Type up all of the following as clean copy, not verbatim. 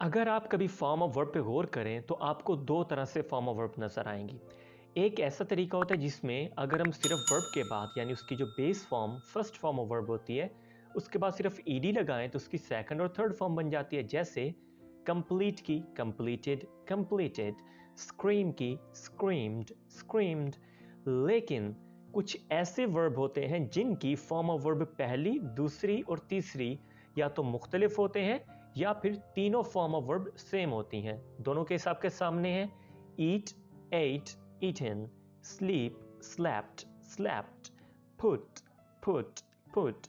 अगर आप कभी फॉर्म ऑफ वर्ब पे गौर करें तो आपको दो तरह से फॉर्म ऑफ वर्ब नज़र आएंगी। एक ऐसा तरीका होता है जिसमें अगर हम सिर्फ वर्ब के बाद यानी उसकी जो base form first form of verb होती है उसके बाद सिर्फ ईडी लगाएं तो उसकी सेकंड और थर्ड फॉर्म बन जाती है। जैसे कंप्लीट की कंप्लीटेड कंप्लीटेड, स्क्रीम की स्क्रीम्ड स्क्रीम्ड। लेकिन कुछ ऐसे वर्ब होते हैं जिनकी फॉर्म ऑफ वर्ब पहली दूसरी और तीसरी या तो मुख्तलिफ होते हैं या फिर तीनों फॉर्म ऑफ वर्ब सेम होती हैं। दोनों के हिसाब के सामने हैं eat ate eaten, sleep slept slept, put put put.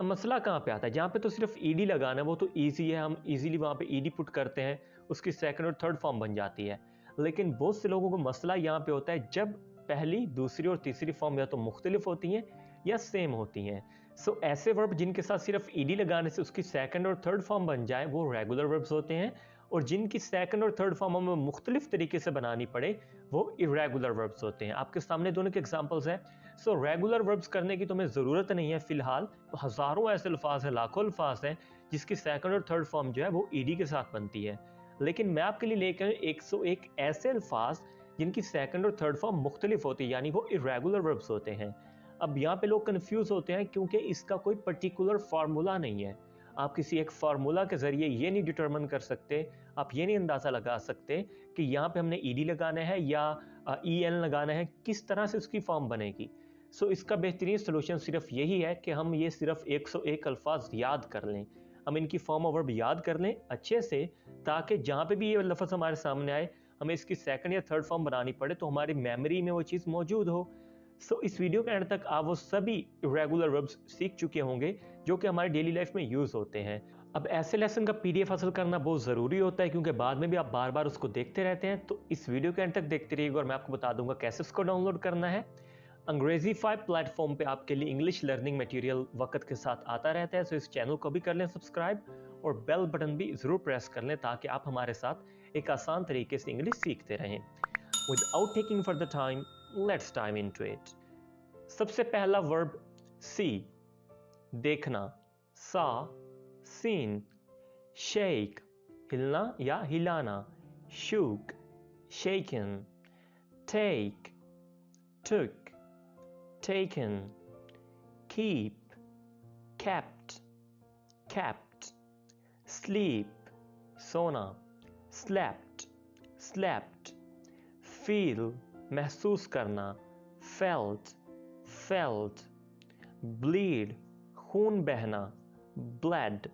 अब मसला कहाँ पे आता है? जहाँ पे तो सिर्फ ईडी लगाना है वो तो ईजी है, हम इजीली वहाँ पे ईडी पुट करते हैं, उसकी सेकंड और थर्ड फॉर्म बन जाती है। लेकिन बहुत से लोगों को मसला यहाँ पे होता है जब पहली दूसरी और तीसरी फॉर्म या तो मुख्तलिफ होती हैं या सेम होती हैं। सो ऐसे वर्ब जिनके साथ सिर्फ ईडी लगाने से उसकी सेकंड और थर्ड फॉर्म बन जाए वो रेगुलर वर्ब्स होते हैं, और जिनकी सेकंड और थर्ड फॉर्म हमें मुख्तलिफ तरीके से बनानी पड़े वो इरेगुलर वर्ब्स होते हैं। आपके सामने दोनों के एग्जांपल्स हैं। सो रेगुलर वर्ब्स करने की तो हमें ज़रूरत नहीं है फिलहाल। हज़ारों ऐसे अल्फाज हैं, लाखों अल्फाज हैं जिसकी सेकंड और थर्ड फॉर्म जो है वो ईडी के साथ बनती है। लेकिन मैं आपके लिए लेकर 101 ऐसे अल्फाज जिनकी सेकंड और थर्ड फॉर्म मुख्तलिफ होती है यानी वो इरेगुलर वर्ब्स होते हैं। अब यहाँ पे लोग कंफ्यूज होते हैं क्योंकि इसका कोई पर्टिकुलर फार्मूला नहीं है। आप किसी एक फार्मूला के जरिए ये नहीं डिटरमिन कर सकते, आप ये नहीं अंदाज़ा लगा सकते कि यहाँ पे हमने ईडी लगाना है या ई एन लगाना है, किस तरह से उसकी फॉर्म बनेगी। सो इसका बेहतरीन सोल्यूशन सिर्फ यही है कि हम ये सिर्फ 101 अल्फाज याद कर लें, हम इनकी फॉर्म ऑफ वर्ब याद कर लें अच्छे से, ताकि जहाँ पे भी ये लफ्ज़ हमारे सामने आए हमें इसकी सेकंड या थर्ड फॉर्म बनानी पड़े तो हमारी मेमोरी में वो चीज़ मौजूद हो। सो इस वीडियो के एंड तक आप वो सभी रेगुलर वर्ब्स सीख चुके होंगे जो कि हमारी डेली लाइफ में यूज़ होते हैं। अब ऐसे लेसन का पीडीएफ हासिल करना बहुत ज़रूरी होता है क्योंकि बाद में भी आप बार बार उसको देखते रहते हैं। तो इस वीडियो के एंड तक देखते रहिएगा और मैं आपको बता दूंगा कैसे उसको डाउनलोड करना है। अंग्रेजीफाई प्लेटफॉर्म पे आपके लिए इंग्लिश लर्निंग मटेरियल वक्त के साथ आता रहता है। सो इस चैनल को भी कर लें सब्सक्राइब और बेल बटन भी ज़रूर प्रेस कर लें ताकि आप हमारे साथ एक आसान तरीके से इंग्लिश सीखते रहें। Without taking further time, let's dive into it. सबसे पहला वर्ब सी, देखना, सा सीन, शेक हिलना या हिलाना, शूक शेकन, take took taken, keep kept kept, sleep सोना, slept slept, feel महसूस करना, felt felt, bleed खून बहना, bled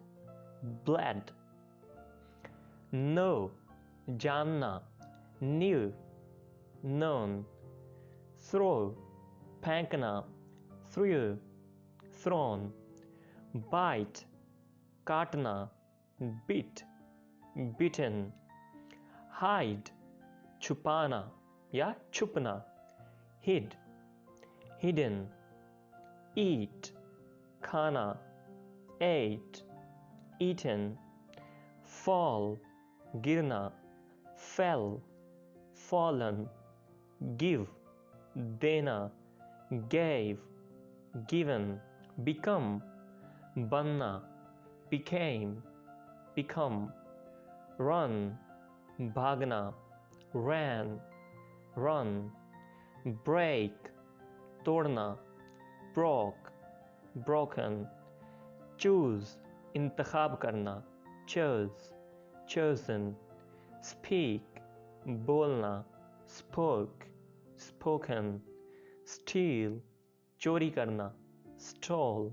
bled, know जानना, knew known, throw फेंकना, threw thrown, bite काटना, bit bitten, hide छुपाना या छुपना, hid hidden, eat खाना, ate eaten, fall गिरना, fell fallen, give देना, gave given, become बनना, became become, run भागना, ran run, break तोड़ना, broke broken, choose इंतखाब करना, chose chosen, speak बोलना, spoke spoken, steal चोरी करना, stole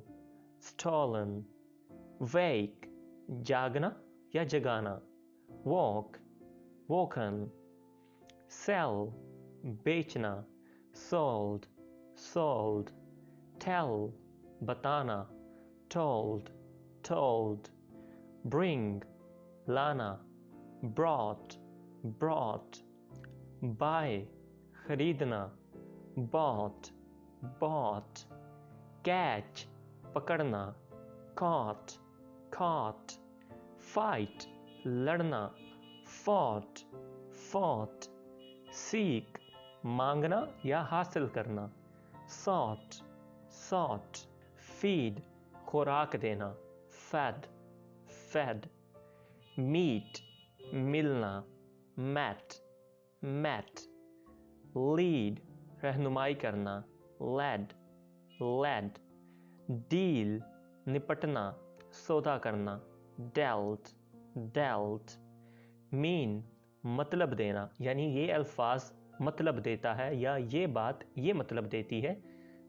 stolen, wake जागना या जगाना, walk woken, sell बेचना, sold sold, tell बताना, told told, bring लाना, brought brought, buy खरीदना, bought bought, catch पकड़ना, caught caught, fight लड़ना, fought fought, seek मांगना या हासिल करना, sought sought, feed खुराक देना, fed fed, meet मिलना, met, met, lead, रहनुमाई करना, led, led, deal, निपटना, सौदा करना, dealt, dealt, mean, मतलब देना, यानी ये अल्फाज मतलब देता है या ये बात ये मतलब देती है,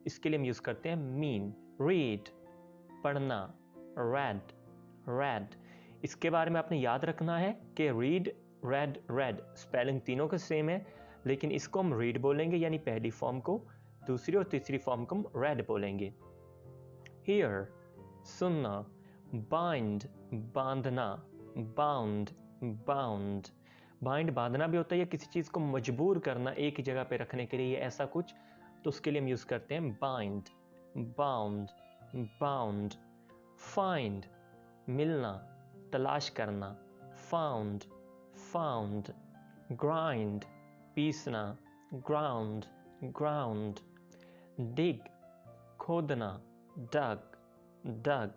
इसके लिए हम यूज़ करते हैं mean, read, पढ़ना, read, read। इसके बारे में आपने याद रखना है कि read, read, read स्पेलिंग तीनों का सेम है, लेकिन इसको हम read बोलेंगे यानी पहली फॉर्म को, दूसरी और तीसरी फॉर्म को हम read बोलेंगे। hear, सुनना, bind, बांधना, bound, bound, बाइंड बांधना भी होता है या किसी चीज़ को मजबूर करना एक ही जगह पे रखने के लिए, ऐसा कुछ, तो उसके लिए हम यूज़ करते हैं बाइंड, बाउंड, बाउंड। फाइंड, मिलना, तलाश करना, फाउंड, फाउंड। ग्राइंड, पीसना, ग्राउंड, ग्राउंड। डिग, खोदना, डग, डग।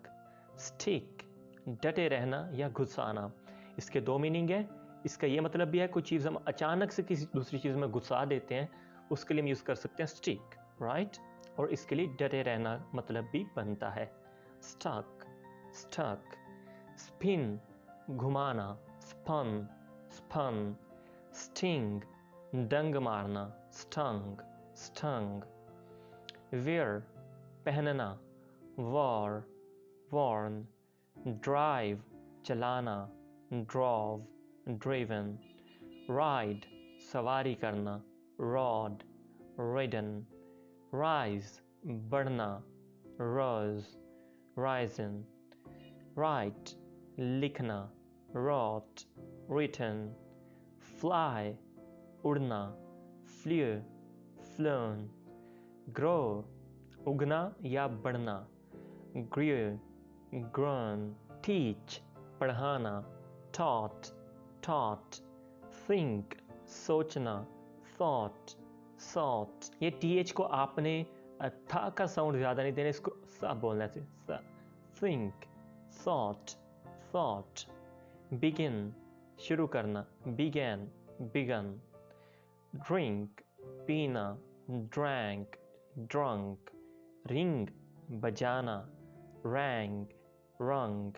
स्टिक, डटे रहना या घुसाना। इसके दो मीनिंग है। इसका ये मतलब भी है कोई चीज़ हम अचानक से किसी दूसरी चीज़ में घुसा देते हैं, उसके लिए हम यूज़ कर सकते हैं स्टिक, राइट। और इसके लिए डटे रहना मतलब भी बनता है, स्टक, स्टक। स्पिन, घुमाना, स्पन, स्पन। स्टिंग, डंग मारना, स्टंग, स्टंग। वेयर, पहनना, वॉर, वॉर्न। ड्राइव, चलाना, ड्रॉव, ड्रिवन। राइड, सवारी करना, रॉड, रिडन। राइज, बढ़ना, रोज, राइजन। राइट, लिखना, रॉट, रिटन। फ्लाई, उड़ना, फ्ल्यू, फ्लोन। ग्रो, उगना या बढ़ना, ग्रू, ग्रोन। टीच, पढ़ाना, taught, taught। think, सोचना, thought, thought। ये th को आपने था का साउंड ज़्यादा नहीं देना, इसको सा बोलना से सा। think, thought, thought। begin, शुरू करना, began, begun। drink, पीना, drank, drunk। ring, बजाना, rang, rung।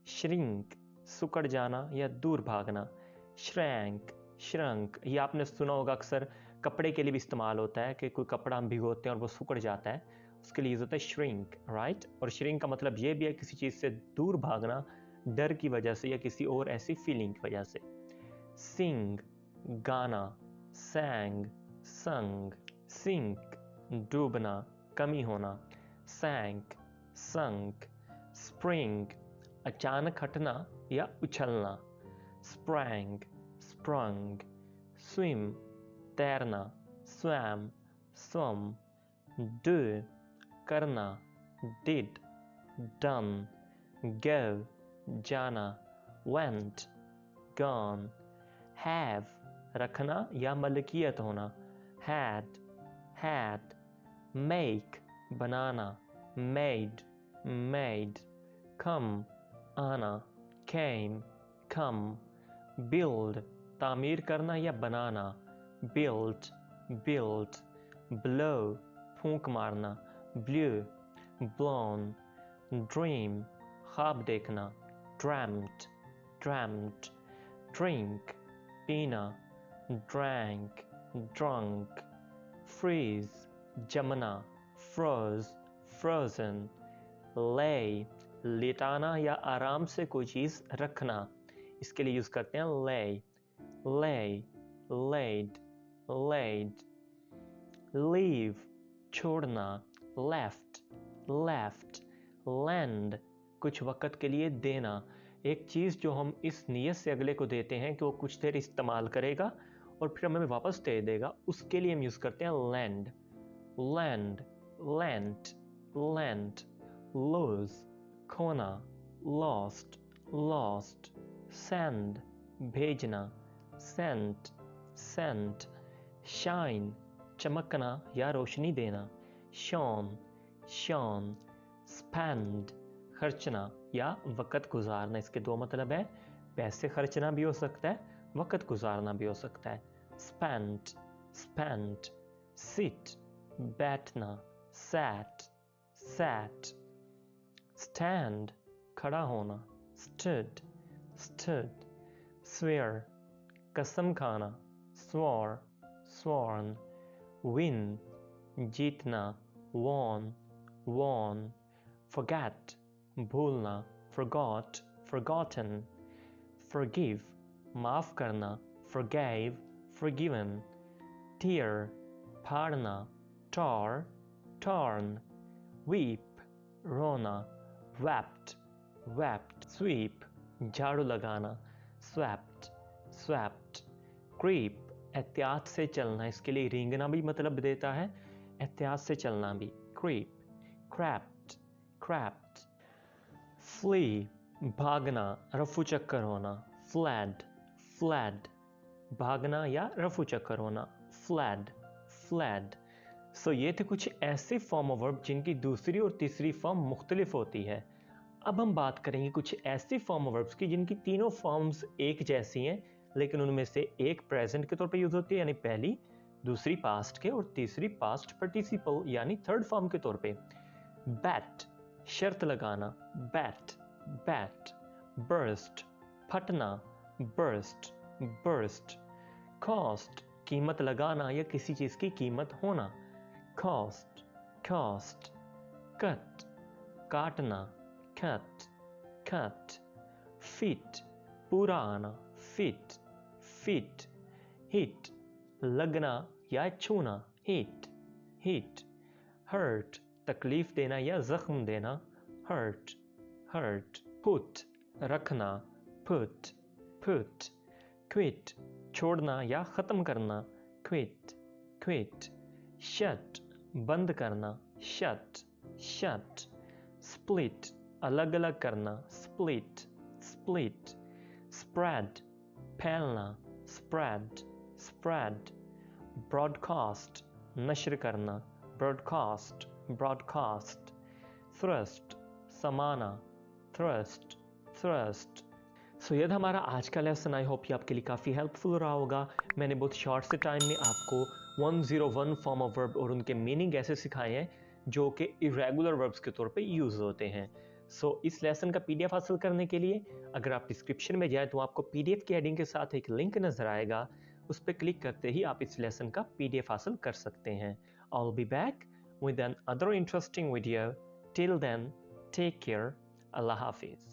shrink, सुकड़ जाना या दूर भागना, श्रैंक, श्रंक। ये आपने सुना होगा, अक्सर कपड़े के लिए भी इस्तेमाल होता है कि कोई कपड़ा हम भिगोते हैं और वो सुकड़ जाता है, उसके लिए यूज़ होता है श्रिंक, राइट। और श्रिंक का मतलब ये भी है किसी चीज़ से दूर भागना डर की वजह से या किसी और ऐसी फीलिंग की वजह से। सिंग, गाना, सैंग, संग। सिंक, डूबना, कमी होना, सैंक, संक। स्प्रिंग, अचानक हटना या उछलना, sprang, sprung। swim, तैरना, swam, swum। do, करना, did, done। go, जाना, went, gone। have, रखना या मलकियत होना, had, had। make, banana, made, made। come, आना, came, come। build, तामीर करना या बनाना, built, built। blow, फूंक मारना, blew, blown। dream, ख्वाब देखना, dreamt, dreamt। drink, पीना, drank, drunk। freeze, जमना, froze, frozen। lay, लेटाना या आराम से कोई चीज़ रखना, इसके लिए यूज़ करते हैं lay, lay, laid, laid। leave, छोड़ना, left, left। lend, कुछ वक़्त के लिए देना, एक चीज़ जो हम इस नीयत से अगले को देते हैं कि वो कुछ देर इस्तेमाल करेगा और फिर हमें वापस दे देगा, उसके लिए हम यूज़ करते हैं lend, lend, lent, lent। lose, खोना, lost, lost। send, भेजना, sent, sent। shine, चमकना या रोशनी देना, shone, shone। spend, खर्चना या वक़्त गुजारना, इसके दो मतलब है, पैसे खर्चना भी हो सकता है, वक्त गुजारना भी हो सकता है। spent, spent, sit, बैठना, sat, sat, stand, खड़ा होना, stood, stood, swear, कसम खाना, swore, sworn, win, जीतना, won, won, forget, भूलना, forgot, forgotten, forgive, माफ करना, forgave, forgiven, tear, फाड़ना, tore, torn, weep, रोना, wept, wept, sweep, झाड़ू लगाना, swept, swept, creep, एहतियात से चलना, इसके लिए रेंगना भी मतलब देता है, एहतियात से चलना भी, creep, crept, crept, flee, भागना, रफू चक्कर होना, fled, fled, भागना या रफू चक्कर होना, fled, fled। सो ये थे कुछ ऐसे फॉर्म ऑफ वर्ब जिनकी दूसरी और तीसरी फॉर्म मुख्तलिफ होती है। अब हम बात करेंगे कुछ ऐसे फॉर्म ऑफ वर्ब्स की जिनकी तीनों फॉर्म्स एक जैसी हैं, लेकिन उनमें से एक प्रेजेंट के तौर पे यूज होती है यानी पहली, दूसरी पास्ट के और तीसरी पास्ट पार्टिसिपल यानी थर्ड फॉर्म के तौर पे। बैट, शर्त लगाना, बैट, बैट, बर्स्ट, फटना, बर्स्ट, बर्स्ट, कॉस्ट, कीमत लगाना या किसी चीज की कीमत होना, कॉस्ट, कॉस्ट, कट, काटना, cut, cut, fit, पूरा आना, fit, fit, hit, लगना या छूना, hit, hit, hurt, तकलीफ देना या जख्म देना, hurt, hurt, put, रखना, put, put, quit, छोड़ना या ख़त्म करना, quit, quit, shut, बंद करना, shut, shut, split, अलग अलग करना, split, split, spread, फैलना, spread, spread, broadcast, नश्र करना, broadcast, broadcast, thrust, समाना, thrust, thrust। सो यह था हमारा आज का लेसन। आई होप ये आपके लिए काफ़ी हेल्पफुल रहा होगा। मैंने बहुत शॉर्ट से टाइम में आपको 101 फॉर्म ऑफ वर्ब और उनके मीनिंग ऐसे सिखाए हैं जो कि इरेगुलर वर्ब्स के तौर पे यूज़ होते हैं। सो इस लेसन का पीडीएफ हासिल करने के लिए अगर आप डिस्क्रिप्शन में जाएं तो आपको पीडीएफ की हेडिंग के साथ एक लिंक नज़र आएगा, उस पर क्लिक करते ही आप इस लेसन का पीडीएफ हासिल कर सकते हैं। I'll be back with another interesting video. Till then, take care. Allah Hafiz.